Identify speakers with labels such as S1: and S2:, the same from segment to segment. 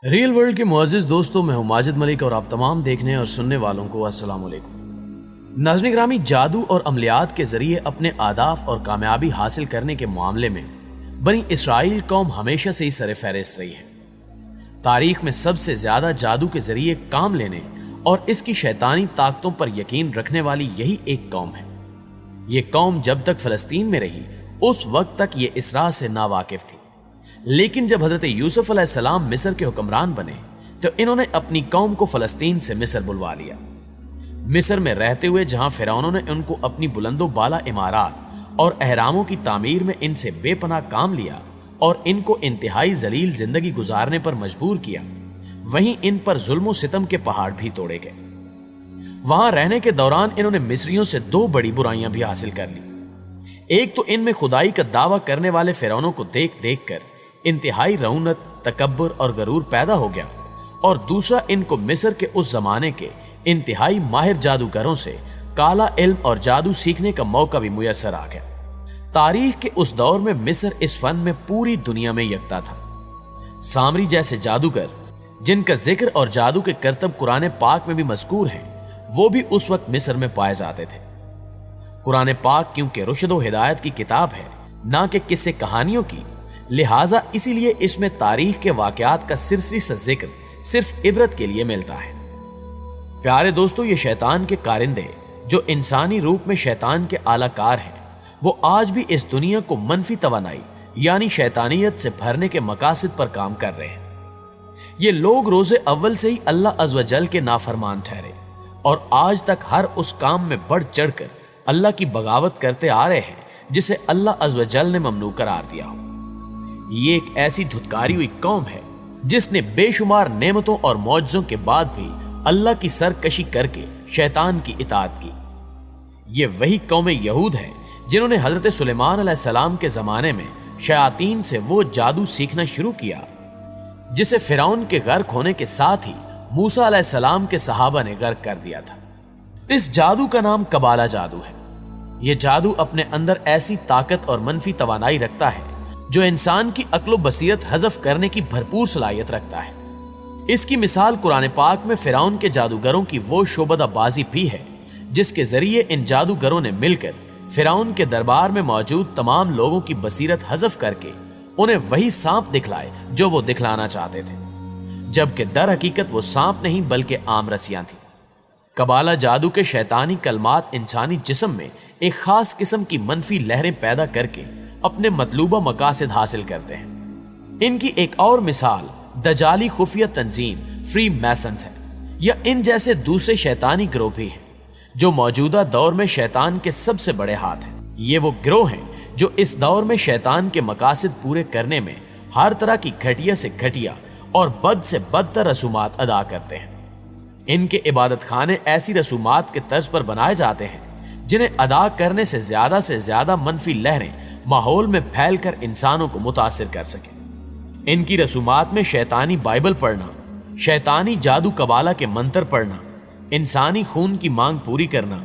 S1: Rail world کے معزز دوستوں، میں ہوں ماجد ملک اور آپ تمام دیکھنے اور سننے والوں کو السلام علیکم۔ ناظرین گرامی، جادو اور عملیات کے ذریعے اپنے اہداف اور کامیابی حاصل کرنے کے معاملے میں بنی اسرائیل قوم ہمیشہ سے ہی سر فہرست رہی ہے۔ تاریخ میں سب سے زیادہ جادو کے ذریعے کام لینے اور اس کی شیطانی طاقتوں پر یقین رکھنے والی یہی ایک قوم ہے۔ یہ قوم جب تک فلسطین میں رہی اس وقت تک یہ اس راز سے ناواقف تھی، لیکن جب حضرت یوسف علیہ السلام مصر کے حکمران بنے تو انہوں نے اپنی قوم کو فلسطین سے مصر بلوا لیا۔ مصر میں رہتے ہوئے جہاں فرعونوں نے ان کو اپنی بلند و بالا عمارات اور اہراموں کی تعمیر میں ان سے بے پناہ کام لیا اور ان کو انتہائی ذلیل زندگی گزارنے پر مجبور کیا، وہیں ان پر ظلم و ستم کے پہاڑ بھی توڑے گئے۔ وہاں رہنے کے دوران انہوں نے مصریوں سے دو بڑی برائیاں بھی حاصل کر لی۔ ایک تو ان میں خدائی کا دعویٰ کرنے والے فرعونوں کو دیکھ دیکھ کر انتہائی رعونت، تکبر اور غرور پیدا ہو گیا، اور دوسرا ان کو مصر کے اس زمانے کے انتہائی ماہر جادوگروں سے کالا علم اور جادو سیکھنے کا موقع بھی میسر آ گیا۔ تاریخ کے اس دور میں مصر اس فن میں پوری دنیا میں یکتا تھا۔ سامری جیسے جادوگر، جن کا ذکر اور جادو کے کرتب قرآن پاک میں بھی مذکور ہیں، وہ بھی اس وقت مصر میں پائے جاتے تھے۔ قرآن پاک کیونکہ رشد و ہدایت کی کتاب ہے، نہ کہ قصے کہانیوں کی، لہٰذا اسی لیے اس میں تاریخ کے واقعات کا سرسری سا ذکر صرف عبرت کے لیے ملتا ہے۔ پیارے دوستو، یہ شیطان کے کارندے جو انسانی روپ میں شیطان کے اعلی کار ہیں، وہ آج بھی اس دنیا کو منفی توانائی یعنی شیطانیت سے بھرنے کے مقاصد پر کام کر رہے ہیں۔ یہ لوگ روز اول سے ہی اللہ عز و جل کے نافرمان ٹھہرے اور آج تک ہر اس کام میں بڑھ چڑھ کر اللہ کی بغاوت کرتے آ رہے ہیں جسے اللہ عز و جل نے ممنوع قرار دیا ہو۔ یہ ایک ایسی دھتکاری ہوئی قوم ہے جس نے بے شمار نعمتوں اور معجزوں کے بعد بھی اللہ کی سرکشی کر کے شیطان کی اطاعت کی۔ یہ وہی قوم یہود ہے جنہوں نے حضرت سلیمان علیہ السلام کے زمانے میں شیاطین سے وہ جادو سیکھنا شروع کیا جسے فرعون کے غرق ہونے کے ساتھ ہی موسیٰ علیہ السلام کے صحابہ نے غرق کر دیا تھا۔ اس جادو کا نام قبالہ جادو ہے۔ یہ جادو اپنے اندر ایسی طاقت اور منفی توانائی رکھتا ہے جو انسان کی عقل و بصیرت حذف کرنے کی بھرپور صلاحیت رکھتا ہے۔ اس کی مثال قرآن پاک میں فرعون کے جادوگروں کی وہ شعبدہ بازی بھی ہے جس کے ذریعے ان جادوگروں نے مل کر فرعون کے دربار میں موجود تمام لوگوں کی بصیرت حذف کر کے انہیں وہی سانپ دکھلائے جو وہ دکھلانا چاہتے تھے، جبکہ در حقیقت وہ سانپ نہیں بلکہ عام رسیاں تھیں۔ قبالہ جادو کے شیطانی کلمات انسانی جسم میں ایک خاص قسم کی منفی لہریں پیدا کر کے اپنے مطلوبہ مقاصد حاصل کرتے ہیں۔ ان کی ایک اور مثال دجالی خفیہ تنظیم فری میسنز ہے، یا ان جیسے دوسرے شیطانی گروہ بھی ہیں جو موجودہ دور میں شیطان کے سب سے بڑے ہاتھ ہیں۔ یہ وہ گروہ ہیں جو اس دور میں شیطان کے مقاصد پورے کرنے میں ہر طرح کی گھٹیا سے گھٹیا اور بد سے بدتر رسومات ادا کرتے ہیں۔ ان کے عبادت خانے ایسی رسومات کے طرز پر بنائے جاتے ہیں جنہیں ادا کرنے سے زیادہ منفی لہریں ماحول میں پھیل کر انسانوں کو متاثر کر سکیں۔ ان کی رسومات میں شیطانی بائبل پڑھنا، شیطانی جادو قبالہ کے منتر پڑھنا، انسانی خون کی مانگ پوری کرنا،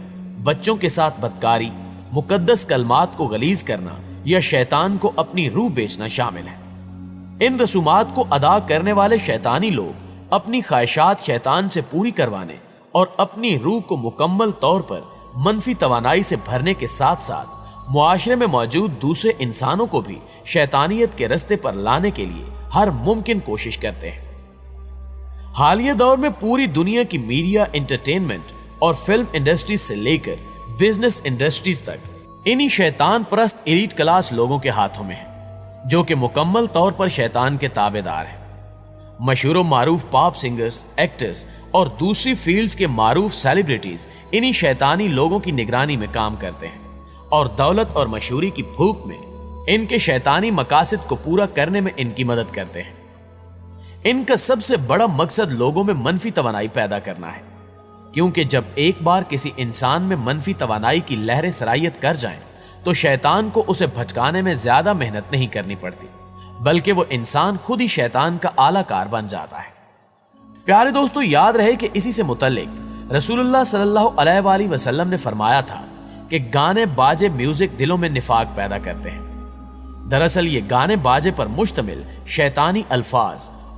S1: بچوں کے ساتھ بدکاری، مقدس کلمات کو غلیظ کرنا یا شیطان کو اپنی روح بیچنا شامل ہے۔ ان رسومات کو ادا کرنے والے شیطانی لوگ اپنی خواہشات شیطان سے پوری کروانے اور اپنی روح کو مکمل طور پر منفی توانائی سے بھرنے کے ساتھ ساتھ معاشرے میں موجود دوسرے انسانوں کو بھی شیطانیت کے رستے پر لانے کے لیے ہر ممکن کوشش کرتے ہیں۔ حالیہ دور میں پوری دنیا کی میڈیا، انٹرٹینمنٹ اور فلم انڈسٹریز سے لے کر بزنس انڈسٹریز تک انہی شیطان پرست ایلیٹ کلاس لوگوں کے ہاتھوں میں ہیں جو کہ مکمل طور پر شیطان کے تابع دار ہیں۔ مشہور و معروف پاپ سنگرز، ایکٹرز اور دوسری فیلڈز کے معروف سیلیبریٹیز انہی شیطانی لوگوں کی نگرانی میں کام کرتے ہیں اور دولت اور مشہوری کی بھوک میں ان کے شیطانی مقاصد کو پورا کرنے میں ان کی مدد کرتے ہیں۔ ان کا سب سے بڑا مقصد لوگوں میں منفی توانائی پیدا کرنا ہے، کیونکہ جب ایک بار کسی انسان میں منفی توانائی کی لہریں سرایت کر جائیں تو شیطان کو اسے بھٹکانے میں زیادہ محنت نہیں کرنی پڑتی، بلکہ وہ انسان خود ہی شیطان کا اعلی کار بن جاتا ہے۔ پیارے دوستو، یاد رہے کہ اسی سے متعلق رسول اللہ صلی اللہ علیہ وآلہ وسلم نے فرمایا تھا کہ گانے باجے میوزک دلوں میں نفاق پیدا کرتے ہیں۔ دراصل یہ گانے باجے پر مشتمل شیطانی الفاظ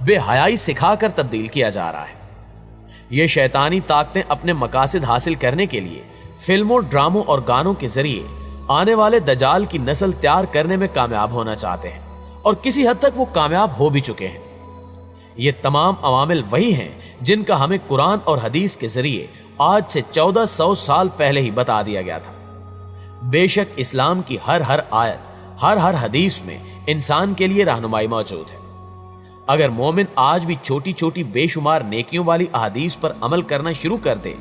S1: بے حیائی سکھا کر تبدیل کیا جا رہا ہے۔ یہ شیطانی طاقتیں اپنے مقاصد حاصل کرنے کے لیے فلموں، ڈراموں اور گانوں کے ذریعے آنے والے دجال کی نسل تیار کرنے میں کامیاب ہونا چاہتے ہیں، اور کسی حد تک وہ کامیاب ہو بھی چکے ہیں۔ یہ تمام عوامل وہی ہیں جن کا ہمیں قرآن اور حدیث کے ذریعے آج سے 1400 سال پہلے ہی بتا دیا گیا تھا۔ بے شک اسلام کی ہر آیت، ہر حدیث میں انسان کے لیے رہنمائی موجود ہے۔ اگر مومن آج بھی چھوٹی چھوٹی بے شمار نیکیوں والی احادیث پر عمل کرنا شروع کر دے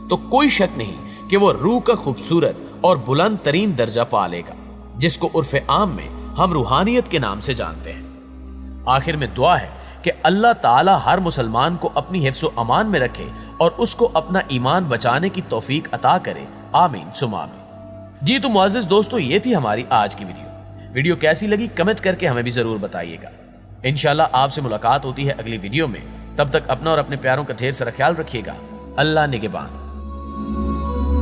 S1: تو کوئی شک نہیں کہ وہ روح کا خوبصورت اور بلند ترین درجہ پا لے گا، جس کو عرف عام میں ہم روحانیت کے نام سے جانتے ہیں۔ آخر میں دعا ہے کہ اللہ تعالی ہر مسلمان کو اپنی حفظ و امان میں رکھے اور اس کو اپنا ایمان بچانے کی توفیق عطا کرے، آمین ثم آمین۔ جی تو معزز دوستو، یہ تھی ہماری آج کی ویڈیو کیسی لگی کمنٹ کر کے ہمیں بھی ضرور بتائیے گا۔ انشاءاللہ آپ سے ملاقات ہوتی ہے اگلی ویڈیو میں، تب تک اپنا اور اپنے پیاروں کا ڈھیر سارا خیال رکھیے گا۔ اللہ نگہبان۔